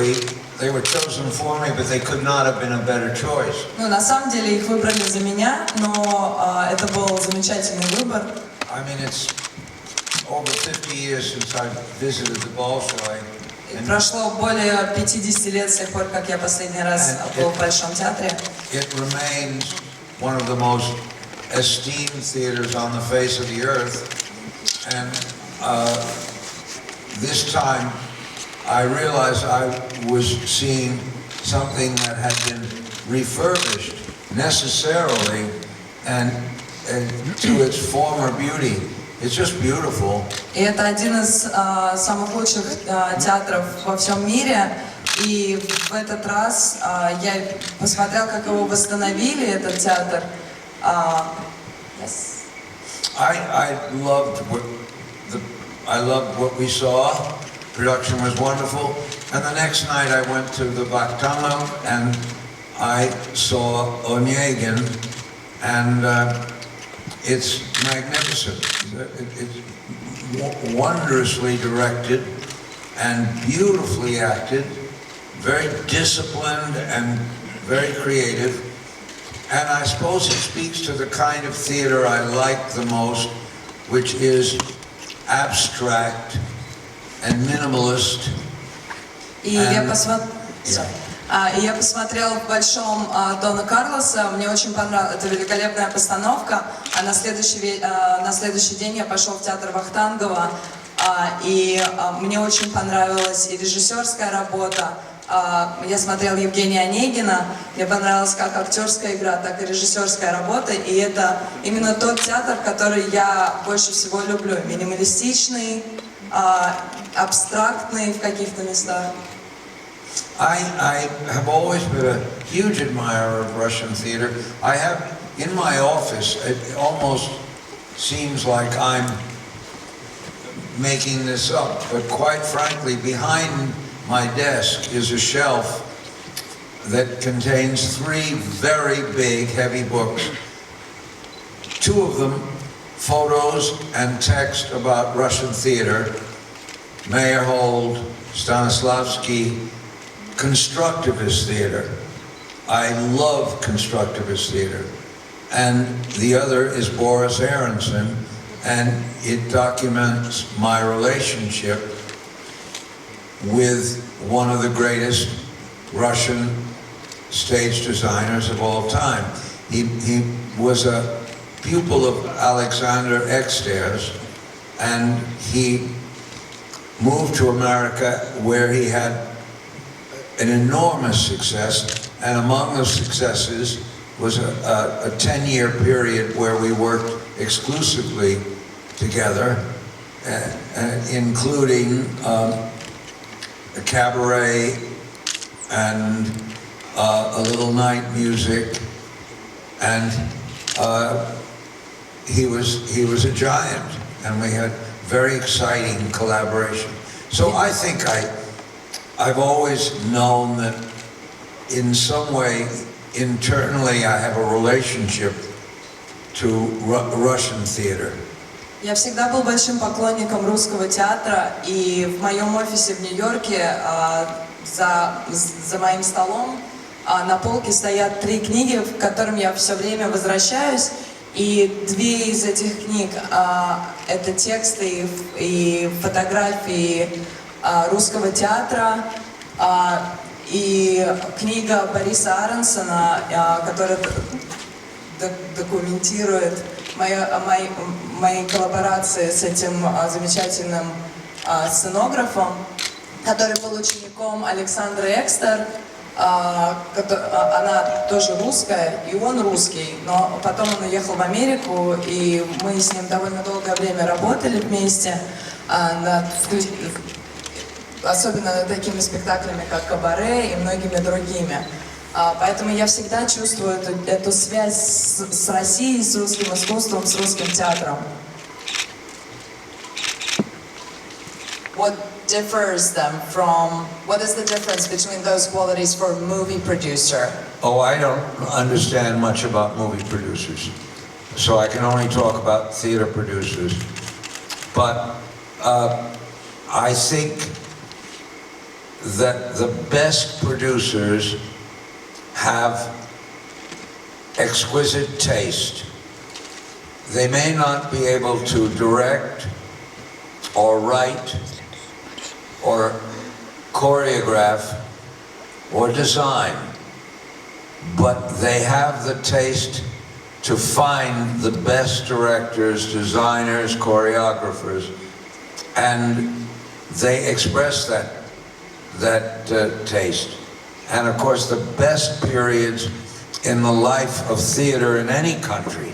actually, they were chosen for me, but they could not have been a better choice. Ну, на самом деле их выбрали за меня, но это был замечательный выбор. I mean, it's over 50 years since I visited the Bolshoi. Прошло более 50 лет с тех пор, как я последний раз был в Большом театре. It remains one of the most esteemed theaters on the face of the earth. And this time, I realized I was seeing something that had been refurbished necessarily and to its former beauty. It's just beautiful. И это один из самых лучших театров во всем мире. И в этот раз я посмотрел, как его восстановили, этот театр. Yes. I loved what we saw. Production was wonderful. And the next night I went to the Baktama and I saw Onegin, and it's magnificent. It's wondrously directed and beautifully acted, very disciplined and very creative. And I suppose it speaks to the kind of theater I like the most, which is abstract and minimalist. И я посмотрел в Большом Дона Карлоса, мне очень понравилась, это великолепная постановка, а на следующий день я пошел в театр Вахтангова, и мне очень понравилась и режиссерская работа. Я смотрел Евгения Онегина, мне понравилась как актерская игра, так и режиссерская работа, и это именно тот театр, который я больше всего люблю, минималистичный, абстрактный в каких-то местах. I have always been a huge admirer of Russian theater. I have, in my office, it almost seems like I'm making this up, but quite frankly, behind my desk is a shelf that contains 3 very big, heavy books. 2 of them, photos and text about Russian theater, Meyerhold, Stanislavski, constructivist theater. I love constructivist theater. And the other is Boris Aronson, and it documents my relationship with one of the greatest Russian stage designers of all time. He was a pupil of Alexander Eksters, and he moved to America where he had an enormous success, and among the successes was a 10-year period where we worked exclusively together, including a cabaret and a little night music, and he was a giant, and we had very exciting collaboration. So I think I've always known that in some way, internally, I have a relationship to Russian theater. Я всегда был большим поклонником русского театра, и в моем офисе в Нью-Йорке за моим столом на полке стоят 3 книги, к которым я все время возвращаюсь, и 2 из этих книг это тексты и фотографии русского театра, и книга Бориса Аронсона, которая документирует мои коллаборации с этим замечательным сценографом, который был учеником Александры Экстер. Она тоже русская, и он русский, но потом он уехал в Америку, и мы с ним довольно долгое время работали вместе, особенно над такими спектаклями, как «Кабаре» и многими другими. Поэтому я всегда чувствую эту связь с Россией, с русским искусством, с русским театром. What is the difference between those qualities for a movie producer? Oh, I don't understand much about movie producers, so I can only talk about theater producers. But I think that the best producers have exquisite taste. They may not be able to direct or write or choreograph or design, but they have the taste to find the best directors, designers, choreographers, and they express that taste. And of course, the best periods in the life of theater in any country,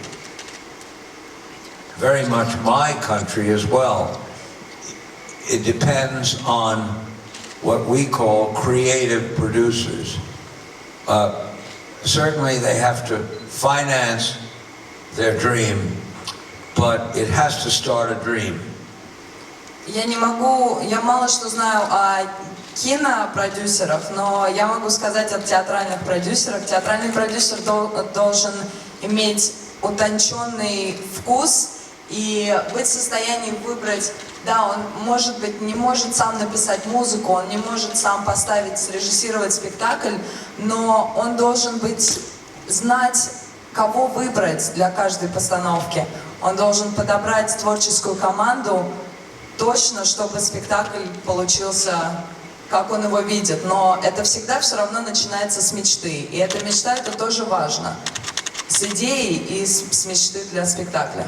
very much my country as well, it depends on what we call creative producers. Certainly they have to finance their dream, but it has to start a dream. Я мало что знаю о кинопродюсерах, но я могу сказать о театральных продюсерах. Театральный продюсер должен иметь утонченный вкус и быть в состоянии выбрать. Да, он, может быть, не может сам написать музыку, он не может сам поставить, срежиссировать спектакль, но он должен знать, кого выбрать для каждой постановки. Он должен подобрать творческую команду точно, чтобы спектакль получился, как он его видит. Но это всегда все равно начинается с мечты. И эта мечта, это тоже важно. С идеей и с мечты для спектакля.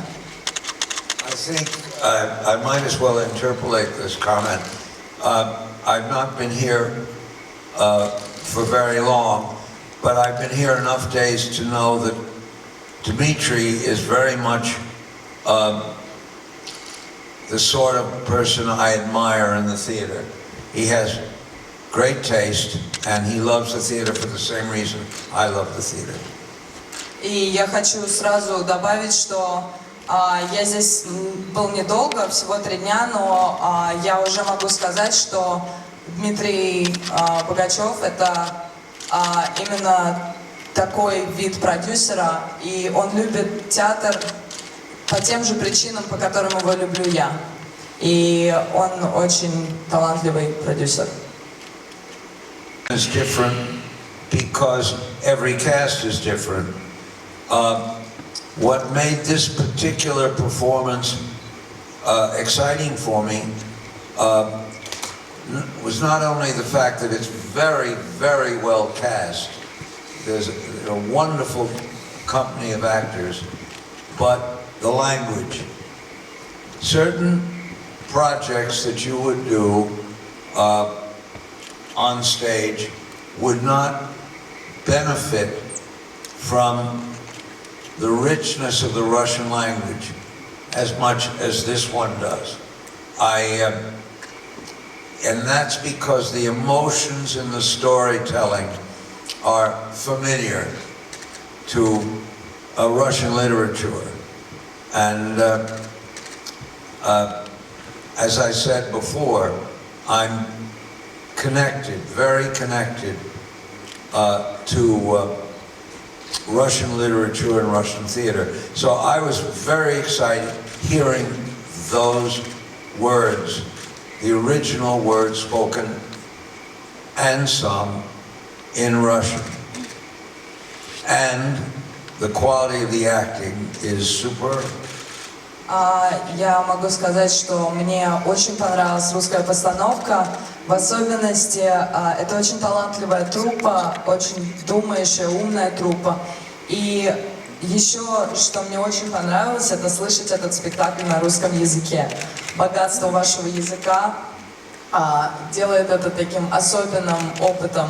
I think I might as well interpolate this comment. I've not been here for very long, but I've been here enough days to know that Dmitri is very much the sort of person I admire in the theater. He has great taste, and he loves the theater for the same reason I love the theater. И я хочу сразу добавить, что я здесь был недолго, всего 3 дня, но я уже могу сказать, что Дмитрий Богачев — это именно такой вид продюсера, и он любит театр по тем же причинам, по которым его люблю я. И он очень талантливый продюсер. It's different because every cast is different. What made this particular performance exciting for me was not only the fact that it's very, very well cast. There's a wonderful company of actors, but the language. Certain projects that you would do on stage would not benefit from the richness of the Russian language as much as this one does. And that's because the emotions in the storytelling are familiar to Russian literature. And as I said before, I'm connected, very connected to Russian literature and Russian theater. So I was very excited hearing those words, the original words spoken and sung in Russian. And the quality of the acting is superb. Я могу сказать, что мне очень понравилась русская постановка. В особенности, это очень талантливая труппа, очень думающая, умная труппа. И еще, что мне очень понравилось, это слышать этот спектакль на русском языке. Богатство вашего языка делает это таким особенным опытом.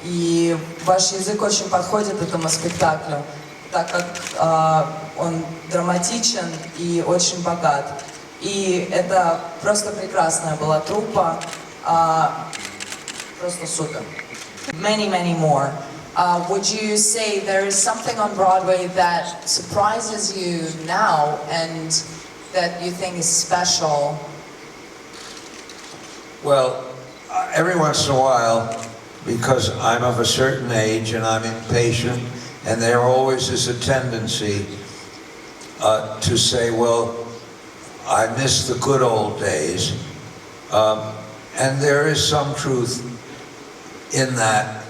И ваш язык очень подходит этому спектаклю, так как он драматичен и очень богат. И это просто прекрасная была труппа, просто супер. Many, many more. Would you say there is something on Broadway that surprises you now and that you think is special? Well, every once in a while, because I'm of a certain age and I'm impatient, and there always is a tendency to say, well, I miss the good old days. And there is some truth in that,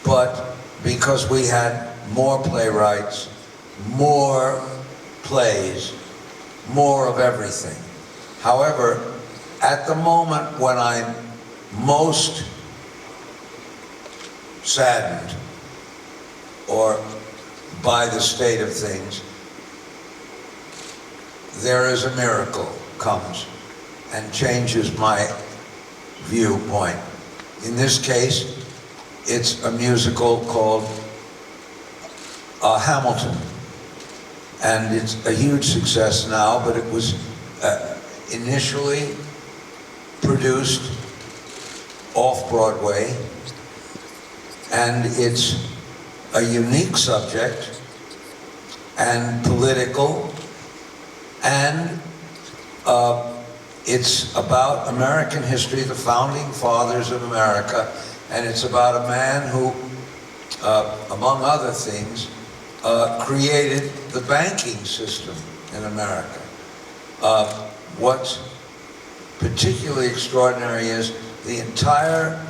but because we had more playwrights, more plays, more of everything. However, at the moment when I'm most saddened or by the state of things, there is a miracle comes and changes my viewpoint. In this case, it's a musical called Hamilton, and it's a huge success now, but it was initially produced off-Broadway, and it's a unique subject and political, and it's about American history, the founding fathers of America, and it's about a man who, among other things, created the banking system in America. What's particularly extraordinary is the entire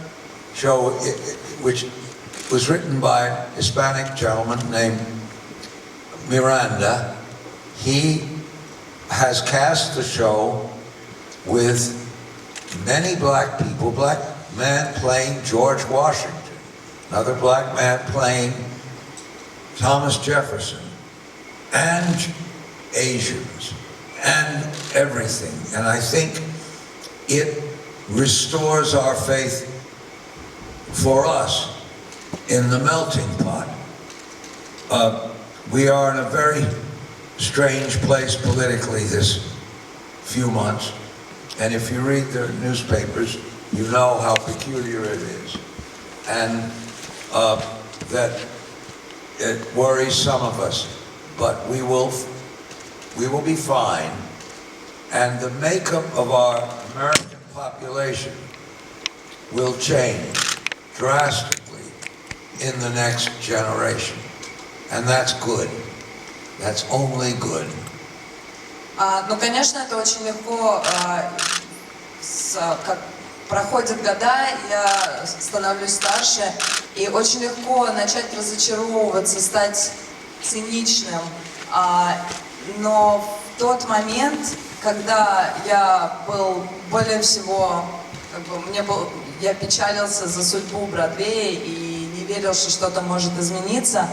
show, which was written by a Hispanic gentleman named Miranda. He has cast the show with many black people, black man playing George Washington, another black man playing Thomas Jefferson, and Asians, and everything. And I think it restores our faith for us in the melting pot. We are in a very strange place politically this few months, and if you read the newspapers, you know how peculiar it is, and that it worries some of us, but we will be fine, and the makeup of our American population will change drastically in the next generation, and that's good. That's only good. Ну, конечно, это очень легко, как проходят года, я становлюсь старше, и очень легко начать разочаровываться, стать циничным. Но в тот момент, когда я был более всего, я печалился за судьбу Бродвея и не верил, что что-то может измениться,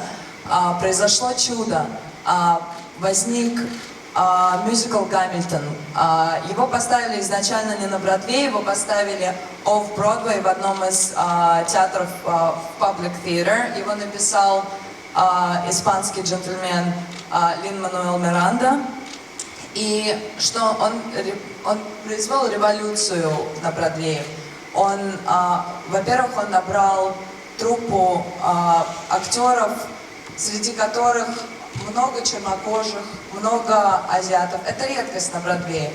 произошло чудо. Возник мюзикл «Гамильтон». Его поставили изначально не на Бродвее, его поставили off-Broadway в одном из театров Public Theater. Его написал испанский джентльмен Лин-Мануэль Миранда. И что он произвел революцию на Бродвее. Во-первых, он набрал труппу актеров, среди которых много чернокожих, много азиатов. Это редкость на Бродвее.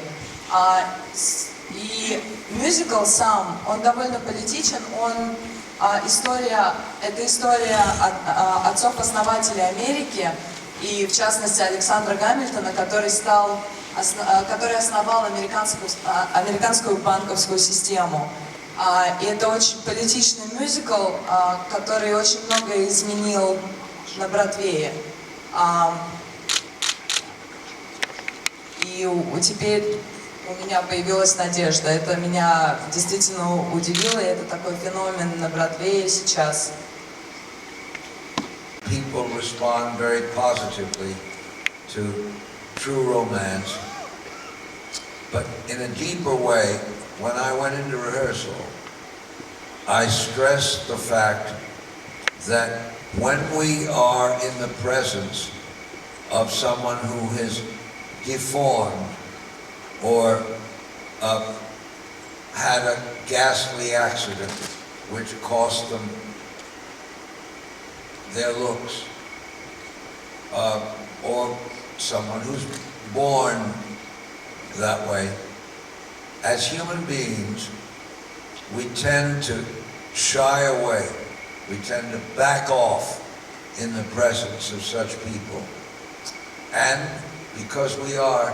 И мюзикл сам, он довольно политичен, это история отцов-основателей Америки, и в частности Александра Гамильтона, который основал американскую банковскую систему. И это очень политичный мюзикл, который очень многое изменил на Бродвее. И теперь у меня появилась надежда. Это меня действительно удивило, и это такой феномен на Бродвее сейчас. People respond very positively to true romance, but in a deeper way, when I went into rehearsal, I stressed the fact that when we are in the presence of someone who is deformed or had a ghastly accident which cost them their looks, or someone who's born that way, as human beings, we tend to shy away. We tend to back off in the presence of such people. And because we are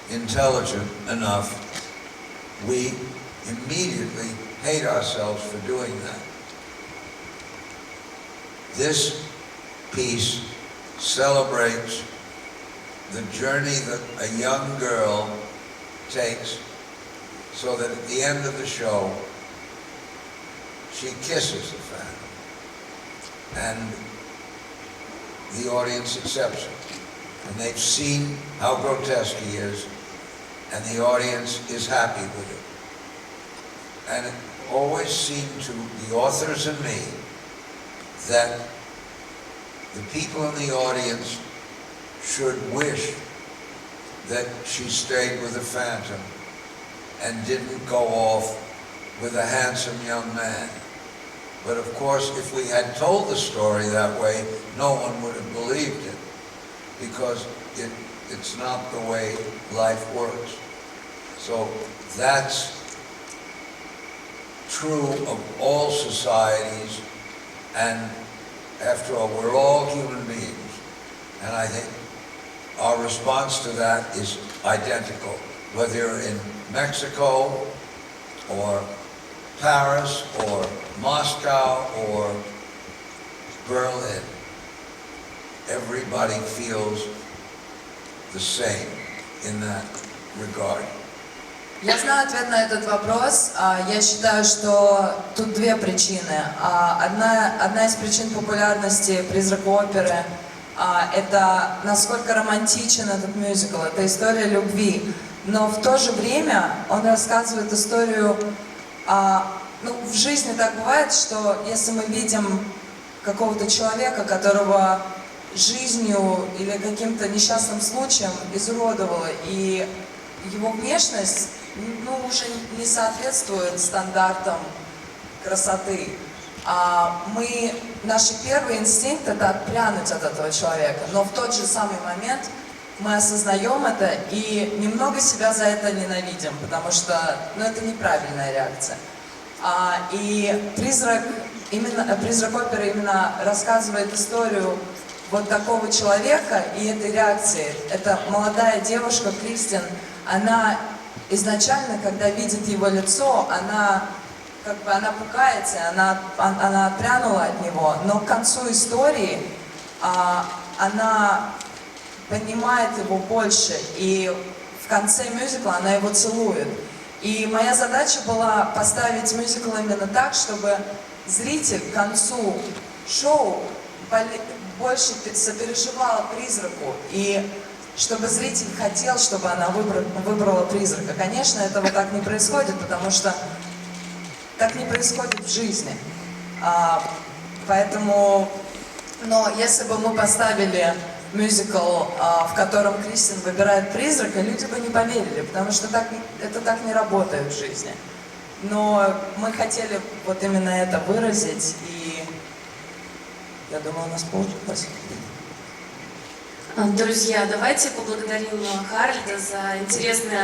intelligent enough, we immediately hate ourselves for doing that. This piece celebrates the journey that a young girl takes so that at the end of the show, she kisses the Phantom, and the audience accepts it. And they've seen how grotesque he is, and the audience is happy with it. And it always seemed to the authors and me that the people in the audience should wish that she stayed with the Phantom and didn't go off with a handsome young man. But of course, if we had told the story that way, no one would have believed it, because it's not the way life works. So that's true of all societies, and after all, we're all human beings. And I think our response to that is identical, whether you're in Mexico or Paris or Moscow or Berlin. Everybody feels the same in that regard. Я знаю ответ на этот вопрос. Я считаю, что тут две причины. Одна из причин популярности «Призрака» оперы – это насколько романтичен этот мюзикл, это история любви. Но в то же время он рассказывает историю. В жизни так бывает, что если мы видим какого-то человека, которого жизнью или каким-то несчастным случаем изуродовало, и его внешность уже не соответствует стандартам красоты. Наш первый инстинкт – это отпрянуть от этого человека, но в тот же самый момент мы осознаем это и немного себя за это ненавидим, потому что это неправильная реакция. И призрак оперы именно рассказывает историю вот такого человека и этой реакции. Это молодая девушка Кристин, она изначально, когда видит его лицо, она пугается, она отпрянула от него, но к концу истории она понимает его больше, и в конце мюзикла она его целует. И моя задача была поставить мюзикл именно так, чтобы зритель к концу шоу больше сопереживал призраку, и чтобы зритель хотел, чтобы она выбрала призрака. Конечно, этого так не происходит, потому что так не происходит в жизни. Но если бы мы поставили мюзикл, в котором Кристин выбирает призрака, люди бы не поверили, потому что это так не работает в жизни. Но мы хотели вот именно это выразить, и я думаю, у нас получилось. Друзья, давайте поблагодарим Харольда за интересный ответ.